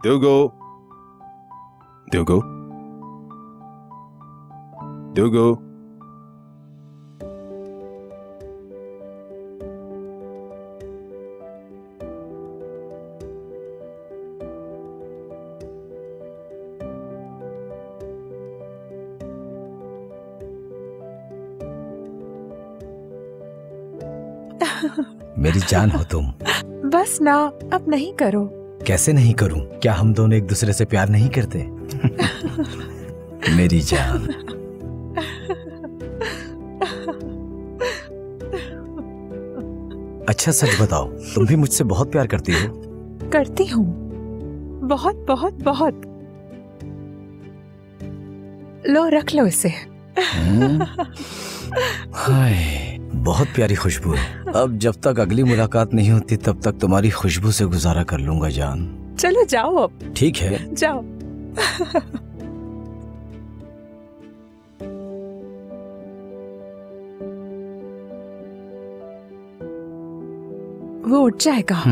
Diogo. Diogo. Diogo. मेरी जान हो तुम। बस ना, अब नहीं करो। कैसे नहीं करूं? क्या हम दोनों एक दूसरे से प्यार नहीं करते? मेरी जान। अच्छा सच बताओ, तुम भी मुझसे बहुत प्यार करती हो? करती हूँ, बहुत बहुत बहुत। लो रख लो इसे। हाय, बहुत प्यारी खुशबू है। अब जब तक अगली मुलाकात नहीं होती तब तक तुम्हारी खुशबू से गुजारा कर लूंगा जान। चलो जाओ अब। ठीक है, जाओ। वो उठ जाएगा।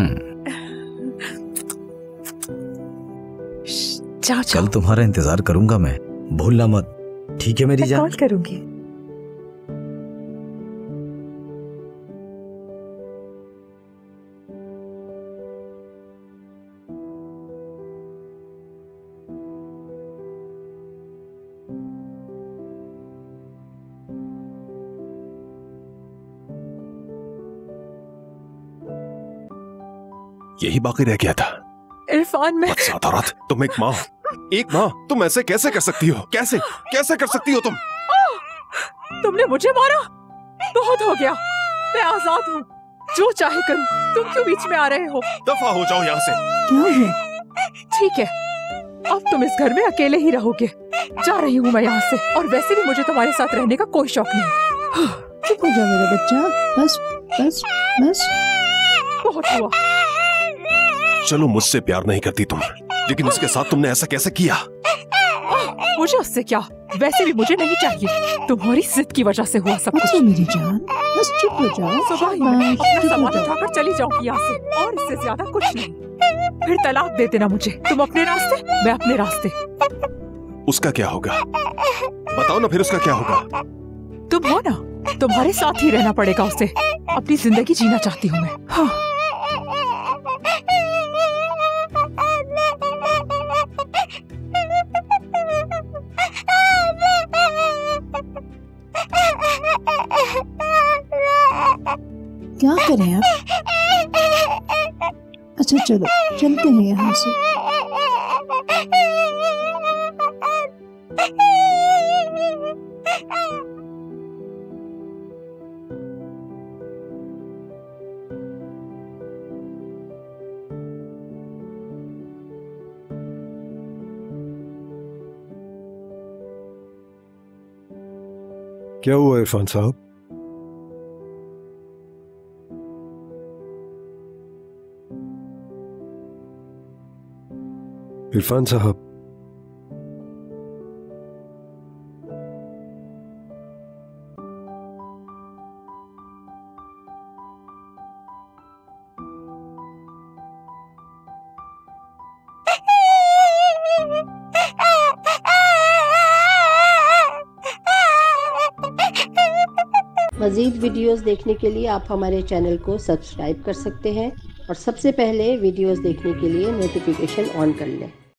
जाओ जाओ। कल तुम्हारा इंतजार करूंगा मैं, भूलना मत। ठीक है मेरी जान। कॉल करूंगी। यही बाकी रह गया था। इरफान में रात तुम एक माँ तुम ऐसे कैसे कर सकती हो? कैसे कर सकती हो तुम? तुमने मुझे मारा। बहुत हो गया, मैं आजाद हूँ, जो चाहे करूँ। तुम क्यों बीच में आ रहे हो? दफा हो जाओ यहाँ से। क्या है? ठीक है, अब तुम इस घर में अकेले ही रहोगे। जा रही हूँ मैं यहाँ से, और वैसे भी मुझे तुम्हारे साथ रहने का कोई शौक नहीं। चुप हो जा मेरा बच्चा, बस बस बस। बहुत हुआ। चलो मुझसे प्यार नहीं करती तुम, लेकिन उसके साथ तुमने ऐसा कैसे किया? मुझे उससे क्या, वैसे भी मुझे नहीं चाहिए। तुम्हारी जिद की वजह से हुआ सब कुछ। अच्छा मेरी जान, बस चुप हो जाओ। सुबह ही मैं अपना सामान उठाकर चली जाऊंगी यहाँ से, और इससे ज्यादा कुछ नहीं। फिर तलाक दे देना मुझे। तुम अपने रास्ते, मैं अपने रास्ते। उसका क्या होगा? बताओ ना, फिर उसका क्या होगा? तुम हो ना, तुम्हारे साथ ही रहना पड़ेगा उसे। अपनी जिंदगी जीना चाहती हूँ मैं। हाँ। क्या करें अब? अच्छा चलो चलते हैं यहाँ से। क्या हुआ इरफान साहब? इरफान साहब, मज़ीद वीडियोस देखने के लिए आप हमारे चैनल को सब्सक्राइब कर सकते हैं, और सबसे पहले वीडियोस देखने के लिए नोटिफिकेशन ऑन कर लें।